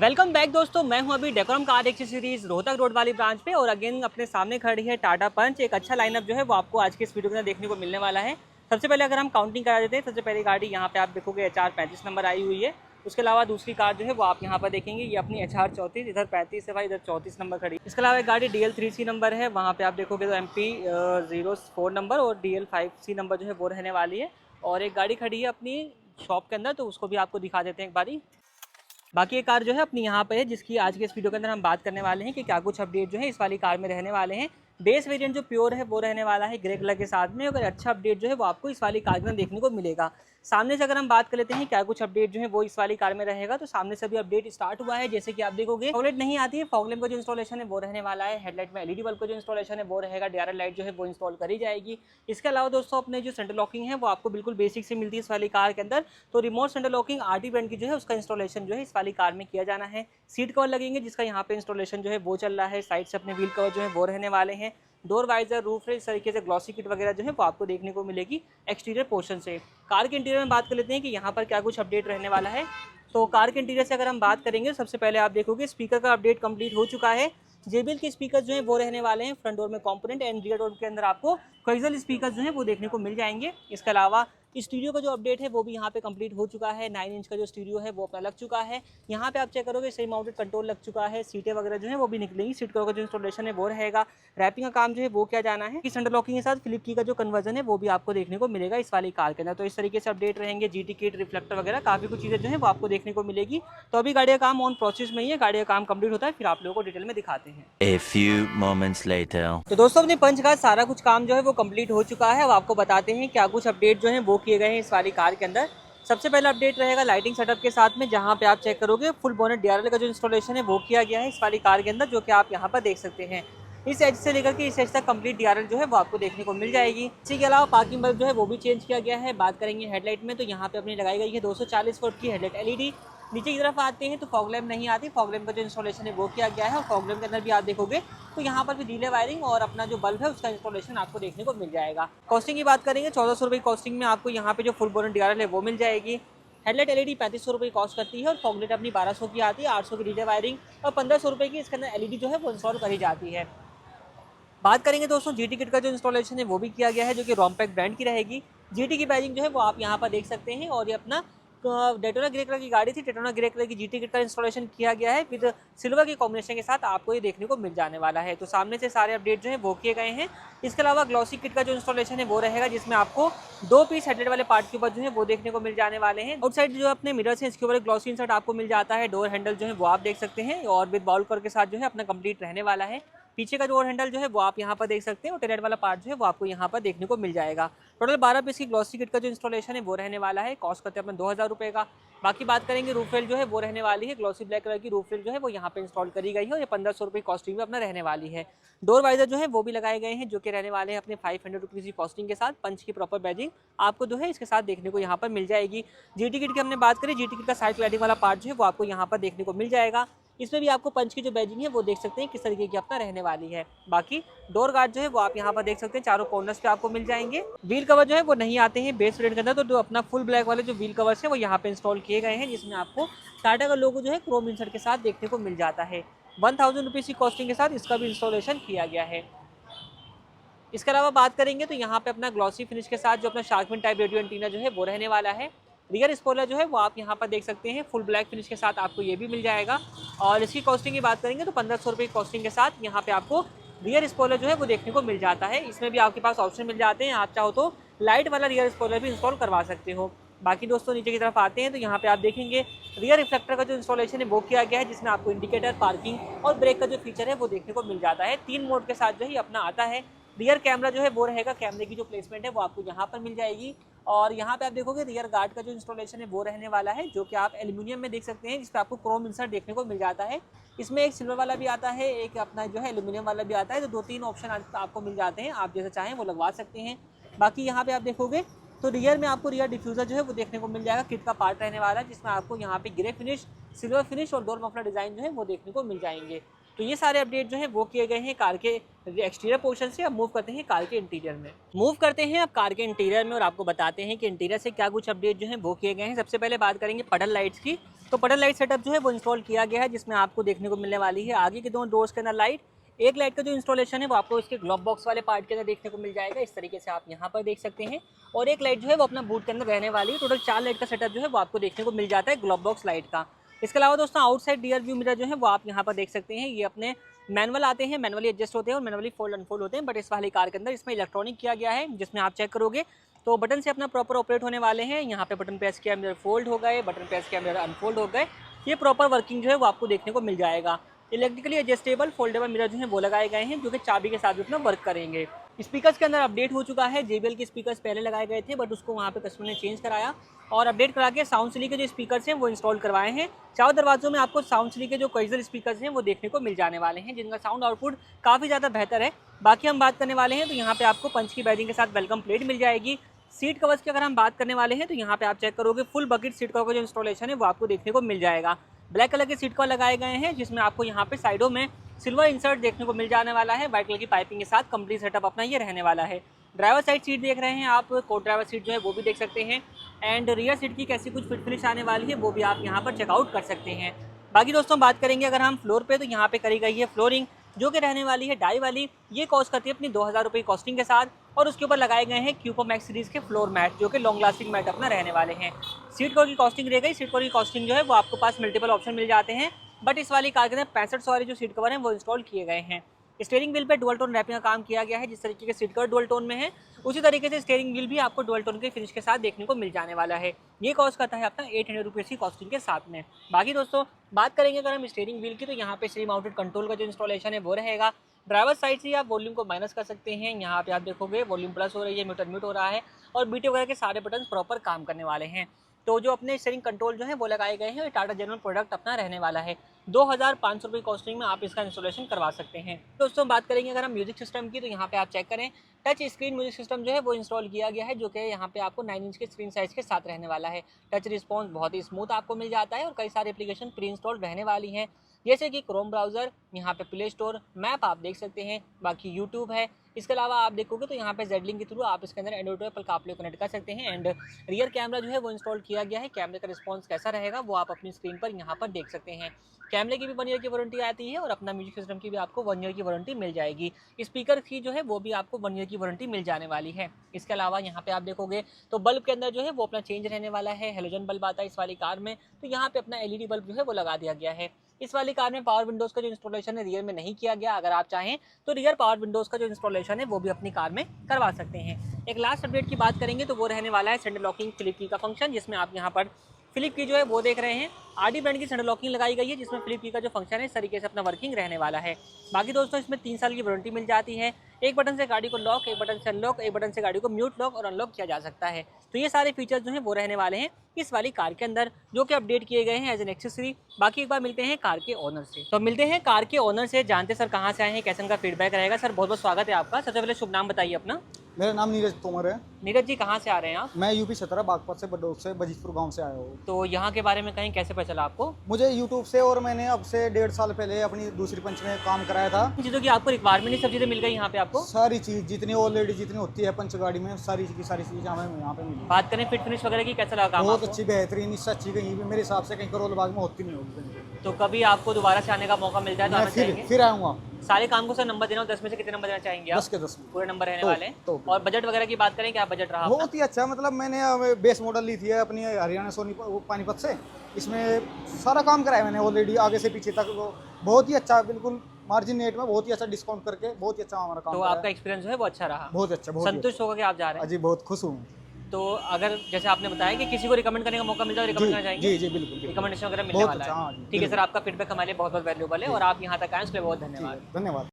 Welcome back दोस्तों, मैं हूं अभी decorum car accessories Rohtak road वाली ब्रांच पे और अगेन अपने सामने खड़ी है टाटा पंच। एक अच्छा लाइनअप जो है वो आपको आज के इस वीडियो के अंदर देखने को मिलने वाला है। सबसे पहले अगर हम काउंटिंग करा देते हैं, सबसे पहली गाड़ी यहाँ पे आप देखोगे HR 35 नंबर आई हुई है। उसके अलावा दूसरी कार जो है वो आप यहाँ पर देखेंगे, ये अपनी HR 34, इधर 35 है भाई, इधर 34 नंबर खड़ी। इसके अलावा एक गाड़ी DL 3C नंबर है, वहाँ पे आप देखोगे तो MP 04 नंबर और DL 5C नंबर जो है वो रहने वाली है। और एक गाड़ी खड़ी है अपनी शॉप के अंदर, तो उसको भी आपको दिखा देते हैं एक बारी। बाकी ये कार जो है अपनी यहाँ पे है, जिसकी आज के इस वीडियो के अंदर हम बात करने वाले हैं कि क्या कुछ अपडेट जो है इस वाली कार में रहने वाले हैं। बेस वेरिएंट जो प्योर है वो रहने वाला है ग्रे कलर के साथ में। अगर अच्छा अपडेट जो है वो आपको इस वाली कार में देखने को मिलेगा। सामने से अगर हम बात कर लेते हैं क्या कुछ अपडेट जो है वो इस वाली कार में रहेगा, तो सामने से भी अपडेट स्टार्ट हुआ है। जैसे कि आप देखोगे फॉगलाइट नहीं आती है, फॉगलैम्प का जो इंस्टॉलेशन है वो रहने वाला है। हेडलाइट में LED बल्ब का जो इंस्टॉलेशन है वो रहेगा। DRL लाइट जो है वो इंस्टॉल करी जाएगी। इसके अलावा दोस्तों अपने जो सेंटर लॉकिंग है वो आपको बिल्कुल बेसिक से मिलती है इस वाली कार के अंदर। तो remote centre locking RT brand की जो है उसका इंस्टॉलेशन जो है इस वाली कार में किया जाना है। सीट कवर लगेंगे जिसका यहाँ पे इंस्टॉलेशन जो है वो चल रहा है। साइड से अपने व्हील कवर जो है वो रहने वाले हैं। डोर वाइजर, रूफ रेस, इस तरीके से ग्लॉसी किट वगैरह जो है वो आपको देखने को मिलेगी एक्सटीरियर पोर्शन से। कार के इंटीरियर में बात कर लेते हैं कि यहाँ पर क्या कुछ अपडेट रहने वाला है। तो कार के इंटीरियर से अगर हम बात करेंगे, सबसे पहले आप देखोगे स्पीकर का अपडेट कंप्लीट हो चुका है। JBL के स्पीकर जो है वो रहने वाले हैं फ्रंट डोर में कंपोनेंट, एंड रियर डोर के अंदर आपको कोएक्सियल स्पीकर जो है वो देखने को मिल जाएंगे। इसके अलावा स्टीरियो का जो अपडेट है वो भी यहाँ पे कंप्लीट हो चुका है। 9 इंच का जो स्टीरियो है वो अपना लग चुका है। यहाँ पे आप चेक करोगे सही माउंटेड कंट्रोल लग चुका है। सीटें वगैरह जो है वो भी निकलेंगी। सीट कवर का जो इंस्टॉलेशन है वो रहेगा। रैपिंग का काम जो है वो क्या जाना है कि सेंटर लॉकिंग के साथ फ्लिप की का जो कन्वर्जन है वो भी आपको देखने को मिलेगा इस वाली कार के अंदर। तो इस तरीके से अपडेट रहेंगे। GT किट, रिफ्लेक्टर वगैरह काफ़ी कुछ चीज़ें जो है वो आपको देखने को मिलेगी। तो अभी गाड़ी का काम ऑन प्रोसेस में ही है, गाड़ी का काम कंप्लीट होता है फिर आप लोगों को डिटेल में दिखाते हैं। A few moments later. तो दोस्तों अपने पंच का सारा कुछ काम जो है वो कंप्लीट हो चुका है। अब आपको बताते हैं क्या कुछ अपडेट जो है वो किए गए हैं इस वाली कार के अंदर। सबसे पहला अपडेट रहेगा लाइटिंग सेटअप के साथ में, जहां पे आप चेक करोगे फुल बोनेट DRL का जो इंस्टॉलेशन है वो किया गया है इस वाली कार के अंदर, जो कि आप यहां पर देख सकते हैं। इस एज से लेकर के इस एज तक कंप्लीट DRL जो है वो आपको देखने को मिल जाएगी। इसी के अलावा पार्किंग बल्ब जो है वो भी चेंज किया गया है। बात करेंगे हेडलाइट में, तो यहाँ पे अपनी लगाई गई है 240 वोल्ट की हेडलाइट LED। नीचे की तरफ आते हैं तो फॉगलैम्प नहीं आती, फॉगलैम्प का जो इंस्टॉलेशन है वो किया गया है। और फॉगलैम्प के अंदर भी आप देखोगे तो यहाँ पर भी रिले वायरिंग और अपना जो बल्ब है उसका इंस्टॉलेशन आपको देखने को मिल जाएगा। कॉस्टिंग की बात करेंगे 1400 रुपये कॉस्टिंग में आपको यहाँ पे जो फुल बोनेट DRL है वो मिल जाएगी। हेडलाइट LED 3500 रुपये कॉस्ट करती है और फॉगलाइट अपनी 1200 की आती है। 800 की रिले वायरिंग और 1500 रुपये की इसके अंदर LED जो है वो इंस्टॉल करी जाती है। बात करेंगे दोस्तों GT किट का जो इंस्टॉलेशन है वो भी किया गया है, जो कि रोम्पैक ब्रांड की रहेगी। GT की बैजिंग जो है वो आप यहाँ पर देख सकते हैं। और ये अपना डेटोना ग्रे कलर की गाड़ी थी, डेटोना ग्रे कलर की GT किट का इंस्टॉलेशन किया गया है विद सिल्वर के कॉम्बिनेशन के साथ आपको ये देखने को मिल जाने वाला है। तो सामने से सारे अपडेट जो है वो किए गए हैं। इसके अलावा ग्लॉसी किट का जो इंस्टॉलेशन है वो रहेगा, जिसमें आपको 2 पीस हेडलाइट वाले पार्ट के ऊपर जो है वो देखने को मिल जाने वाले हैं। आउटसाइड जो अपने मिरर्स हैं इसके ऊपर ग्लॉसी इंसर्ट आपको मिल जाता है। डोर हैंडल जो है वो आप देख सकते हैं और विद बाउल कवर के साथ जो है अपना कंप्लीट रहने वाला है। पीछे का डोर हैंडल जो है वो आप यहाँ पर देख सकते हैं और टेलर वाला पार्ट जो है वो आपको यहाँ पर देखने को मिल जाएगा। टोटल 12 पीस की ग्लॉसी किट का जो इंस्टॉलेशन है वो रहने वाला है। कॉस्ट करते हैं अपने 2000 रुपये का। बाकी बात करेंगे रूफ रेल जो है वो रहने वाली है। ग्लॉसी ब्लैक कलर की रूफ रेल जो है वो यहाँ पे इंस्टॉल करी गई है और ये 1500 रुपये कॉस्टिंग में अपना रहने वाली है। डोर वाइजर जो है वो भी लगाए गए हैं, जो कि रहने वाले हैं अपने 500 रुपीज़ की कॉस्टिंग के साथ। पंच की प्रॉपर बैजिंग आपको जो है इसके साथ देखने को यहाँ पर मिल जाएगी। GT किट की हमने बात करी, GT किट का साइड लाइटिंग वाला पार्ट जो है वो आपको यहाँ पर देखने को मिल जाएगा। इसमें भी आपको पंच की जो बैजिंग है वो देख सकते हैं किस तरीके की अपना रहने वाली है। बाकी डोर गार्ड जो है वो आप यहाँ पर देख सकते हैं, चारों कॉर्नर्स पे आपको मिल जाएंगे। व्हील कवर जो है वो नहीं आते हैं बेस वेरिएंट के अंदर, तो जो अपना फुल ब्लैक वाले जो व्हील कवर्स है वो यहाँ पे इंस्टॉल किए गए हैं, जिसमें आपको टाटा का लोगो जो है क्रोम इंसर्ट के साथ देखने को मिल जाता है। 1000 रुपीज़ की कॉस्टिंग के साथ इसका भी इंस्टॉलेशन किया गया है। इसके अलावा बात करेंगे तो यहाँ पे अपना ग्लॉसी फिनिश के साथ जो अपना शार्कफिन टाइप रेडियो एंटीना जो है वो रहने वाला है। रियर स्पॉइलर जो है वो आप यहाँ पर देख सकते हैं फुल ब्लैक फिनिश के साथ आपको ये भी मिल जाएगा। और इसकी कॉस्टिंग की बात करेंगे तो 1500 रुपये की कॉस्टिंग के साथ यहाँ पे आपको रियर स्पॉइलर जो है वो देखने को मिल जाता है। इसमें भी आपके पास ऑप्शन मिल जाते हैं, आप चाहो तो लाइट वाला रियर स्पॉइलर भी इंस्टॉल करवा सकते हो। बाकी दोस्तों नीचे की तरफ आते हैं तो यहाँ पे आप देखेंगे रियर रिफ्लेक्टर का जो इंस्टॉलेशन है वो किया गया है, जिसमें आपको इंडिकेटर, पार्किंग और ब्रेक का जो फीचर है वो देखने को मिल जाता है। 3 मोड के साथ जो है अपना आता है। रियर कैमरा जो है वो रहेगा, कैमरे की जो प्लेसमेंट है वो आपको यहाँ पर मिल जाएगी। और यहाँ पे आप देखोगे रियर गार्ड का जो इंस्टॉलेशन है वो रहने वाला है, जो कि आप एल्यूमिनियम में देख सकते हैं, जिस पर आपको क्रोम इंसर्ट देखने को मिल जाता है। इसमें एक सिल्वर वाला भी आता है, एक अपना जो है एल्यूमिनियम वाला भी आता है। तो 2-3 ऑप्शन आपको मिल जाते हैं, आप जैसे चाहें वो लगवा सकते हैं। बाकी यहाँ पे आप देखोगे तो रियर में आपको रियर डिफ्यूज़र जो है वो देखने को मिल जाएगा, किट का पार्ट रहने वाला है, जिसमें आपको यहाँ पे ग्रे फिनिश, सिल्वर फिनिश और डोर मफलर डिज़ाइन जो है वो देखने को मिल जाएंगे। तो ये सारे अपडेट जो है वो किए गए हैं कार के एक्सटीरियर पोर्शन से। अब मूव करते हैं कार के इंटीरियर में। मूव करते हैं अब कार के इंटीरियर में और आपको बताते हैं कि इंटीरियर से क्या कुछ अपडेट जो है वो किए गए हैं। सबसे पहले बात करेंगे पडल लाइट्स की। तो पडल लाइट सेटअप जो है वो इंस्टॉल किया गया है, जिसमें आपको देखने को मिलने वाली है आगे के दोनों डोर्स के अंदर लाइट। एक लाइट का जो इंस्टॉलेशन है वो आपको इसके ग्लोब बॉक्स वाले पार्ट के अंदर देखने को मिल जाएगा, इस तरीके से आप यहाँ पर देख सकते हैं। और एक लाइट जो है वो अपना बूट के अंदर रहने वाली है। टोटल 4 लाइट का सेटअप जो है वो आपको देखने को मिल जाता है ग्लोब बॉक्स लाइट का। इसके अलावा दोस्तों आउटसाइड रियर व्यू मिरर जो है वो आप यहाँ पर देख सकते हैं। ये अपने मैनुअल आते हैं, मैनुअली एडजस्ट होते हैं और मैनुअली फोल्ड अनफोल्ड होते हैं। बट इस वाली कार के अंदर इसमें इलेक्ट्रॉनिक किया गया है, जिसमें आप चेक करोगे तो बटन से अपना प्रॉपर ऑपरेट होने वाले हैं। यहाँ पे बटन प्रेस किया मिरर फोल्ड हो गए, बटन प्रेस किया मिरर अनफोल्ड हो गए। ये प्रॉपर वर्किंग जो है वो आपको देखने को मिल जाएगा। इलेक्ट्रिकली एडजस्टेबल फोल्डेबल मिरर जो है वो लगाए गए हैं, जो कि चाबी के साथ भी अपना वर्क करेंगे। स्पीकर्स के अंदर अपडेट हो चुका है। JBL के स्पीकर्स पहले लगाए गए थे, बट उसको वहाँ पे कस्टमर ने चेंज कराया और अपडेट करा के साउंड सिली के जो स्पीकर्स हैं वो इंस्टॉल करवाए हैं। चारों दरवाजों में आपको साउंड सिली के जो कॉइजल स्पीकर्स हैं वो देखने को मिल जाने वाले हैं, जिनका साउंड आउटपुट काफ़ी ज़्यादा बेहतर है। बाकी हम बात करने वाले हैं तो यहाँ पे आपको पंच की बैजिंग के साथ वेलकम प्लेट मिल जाएगी। सीट कवर्स की अगर हम बात करने वाले हैं तो यहाँ पे आप चेक करोगे फुल बकेट सीट कवर का जो इंस्टॉलेशन है वो आपको देखने को मिल जाएगा। ब्लैक कलर के सीट कवर लगाए गए हैं, जिसमें आपको यहाँ पे साइडों में सिल्वर इंसर्ट देखने को मिल जाने वाला है। वाइट कलर की पाइपिंग के साथ कंप्लीट सेटअप अपना ये रहने वाला है। ड्राइवर साइड सीट देख रहे हैं आप, को ड्राइवर सीट जो है वो भी देख सकते हैं। एंड रियर सीट की कैसी कुछ फिट फिनिश आने वाली है वो भी आप यहाँ पर चेकआउट कर सकते हैं। बाकी दोस्तों बात करेंगे अगर हम फ्लोर पे, तो यहाँ पे करी गई है फ्लोरिंग, जो कि रहने वाली है डाई वाली। ये कॉस्ट करती है अपनी 2000 रुपये कॉस्टिंग के साथ, और उसके ऊपर लगाए गए हैं क्यूपो मैक्स सीरीज़ के फ्लोर मैट, जो कि लॉन्ग लास्टिंग मैट अपना रहने वाले हैं। सीट कवर की कॉस्टिंग रह गई। सीट कवर की कॉस्टिंग जो है वो आपको पास मल्टीपल ऑप्शन मिल जाते हैं, बट इस वाली कार के अंदर 65 वाले जो सीट कवर हैं वो इंस्टॉल किए गए हैं। स्टीयरिंग व्हील पे डुअल टोन रैपिंग का काम किया गया है। जिस तरीके के सीट कवर डुअल टोन में है, उसी तरीके से स्टीयरिंग व्हील भी आपको डुअल टोन के फिनिश के साथ देखने को मिल जाने वाला है। ये कॉस्ट करता है अपना 800 रुपीज़ की कॉस्टिंग के साथ में। बाकी दोस्तों बात करेंगे अगर हम स्टीयरिंग व्हील की, तो यहाँ पे श्री माउंटेड कंट्रोल का जो इंस्टॉलेशन है वो रहेगा। ड्राइवर साइड से आप वॉल्यूम को माइनस कर सकते हैं। यहाँ पे आप देखोगे वॉल्यूम प्लस हो रही है, म्यूट अनम्यूट हो रहा है, और बीटे वगैरह के सारे बटन प्रॉपर काम करने वाले हैं। तो जो अपने स्टीयरिंग कंट्रोल जो है वो लगाए गए हैं, टाटा जनरल प्रोडक्ट अपना रहने वाला है। 2500 रुपये कॉस्टिंग में आप इसका इंस्टॉलेशन करवा सकते हैं। दोस्तों बात करेंगे अगर हम म्यूजिक सिस्टम की, तो यहाँ पे आप चेक करें टच स्क्रीन म्यूजिक सिस्टम जो है वो इंस्टॉल किया गया है, जो कि यहाँ पे आपको 9 इंच के स्क्रीन साइज़ के साथ रहने वाला है। टच रिस्पॉन्स बहुत ही स्मूथ आपको मिल जाता है, और कई सारे एप्लीकेशन प्री इंस्टॉल रहने वाली हैं, जैसे कि क्रोम ब्राउज़र, यहाँ पे प्ले स्टोर, मैप आप देख सकते हैं, बाकी यूट्यूब है। इसके अलावा आप देखोगे तो यहाँ पे Z-Link के थ्रू आप इसके अंदर एंड्रॉइड एप्पल कारप्ले कनेक्ट कर सकते हैं। एंड रियर कैमरा जो है वो इंस्टॉल किया गया है। कैमरे का रिस्पॉन्स कैसा रहेगा वो आप अपनी स्क्रीन पर यहाँ पर देख सकते हैं। कैमरे की भी 1 ईयर की वारंटी आती है, और अपना म्यूजिक सिस्टम की भी आपको 1 ईयर की वारंटी मिल जाएगी। स्पीकर की जो है वो भी आपको 1 ईयर की वारंटी मिल जाने वाली है। इसके अलावा यहाँ पे आप देखोगे तो बल्ब के अंदर जो है वो अपना चेंज रहने वाला है। हेलोजन बल्ब आता है इस वाली कार में, तो यहाँ पे अपना LED बल्ब जो है वो लगा दिया गया है। इस वाली कार में पावर विंडोज़ का जो इंस्टॉलेशन है रियर में नहीं किया गया। अगर आप चाहें तो रियर पावर विंडोज़ का जो इंस्टॉलेशन है वो भी अपनी कार में करवा सकते हैं। एक लास्ट अपडेट की बात करेंगे तो वो रहने वाला है सेंटर लॉकिंग फ्लिप की का फंक्शन, जिसमें आप यहाँ पर फ्लिप की जो है वो देख रहे हैं। RD ब्रांड की सेंटर लॉकिंग लगाई गई है, जिसमें फ्लिप की का जो फंक्शन है इस तरीके से अपना वर्किंग रहने वाला है। बाकी दोस्तों इसमें 3 साल की वारंटी मिल जाती है। एक बटन से गाड़ी को लॉक, एक बटन से अनलॉक, एक बटन से गाड़ी को म्यूट लॉक और अनलॉक किया जा सकता है। तो ये सारे फीचर्स जो हैं वो रहने वाले हैं इस वाली कार के अंदर, जो कि अपडेट किए गए हैं एज एन एक्सेसरी। बाकी एक बार मिलते हैं कार के ओनर से। तो मिलते हैं कार के ओनर से, जानते सर कहाँ से आए हैं, कैसे उनका फीडबैक रहेगा। सर बहुत बहुत स्वागत है आपका। सबसे पहले शुभ नाम बताइए अपना। मेरा नाम नीरज तोमर है। नीरज जी कहाँ से आ रहे हैं आप? मैं यूपी 17 बागपत से बडोग से बजीतपुर गांव से आया हूँ। तो यहाँ के बारे में कहीं कैसे पता चला आपको? मुझे यूट्यूब से, और मैंने अब से 1.5 साल पहले अपनी दूसरी पंच में काम कराया था। चीज़ों की आपको रिक्वायरमेंट सब चीज़ें मिल गई यहाँ पे आपको? सारी चीज़ जितनी ऑलरेडी जितनी होती है पंच गाड़ी में, सारी की सारी चीज़ हमें यहाँ पे मिली। बात करें फिट फिनिश वगैरह की, कैसा लगा काम बहुत आपको? अच्छी, बेहतरीन, इससे अच्छी कहीं भी मेरे हिसाब से कहीं करोल बाग में होती नहीं होगी। तो कभी आपको दोबारा से आने का मौका मिल जाए तो आना मैं चाहेंगे? फिर आऊँगा। सारे काम को सर नंबर देना हो, 10 में से कितने नंबर देना चाहेंगे आप? 10 के 10 पूरे नंबर रहने तो- वाले हैं। तो- और बजट वगैरह की बात करें, क्या बजट रहा आपका? बहुत ही अच्छा, मतलब मैंने बेस मॉडल ली थी अपनी हरियाणा पानीपत से। इसमें सारा काम कराया मैंने ऑलरेडी, आगे से पीछे तक। बहुत ही अच्छा, बिल्कुल मार्जिन रेट में बहुत ही अच्छा डिस्काउंट करके बहुत ही अच्छा हमारा काम तो कराया। आपका एक्सपीरियंस जो है वो अच्छा रहा? बहुत अच्छा, बहुत ही संतुष्ट होकर के आप जा रहे हैं? अच्छा। जी बहुत खुश हूँ। तो अगर जैसे आपने बताया कि किसी को रिकमेंड करने का मौका मिल जाए, रिकमेंड करना चाहेंगे? जी जी बिल्कुल बिल्कुल। रिकमेंडेशन वगैरह मिलने बहुत वाला अच्छा, हाँ है। जी, ठीक है सर, आपका फीडबैक हमारे लिए बहुत बहुत वैल्यूबल है, और आप यहाँ तक आए उसके लिए बहुत धन्यवाद। धन्यवाद।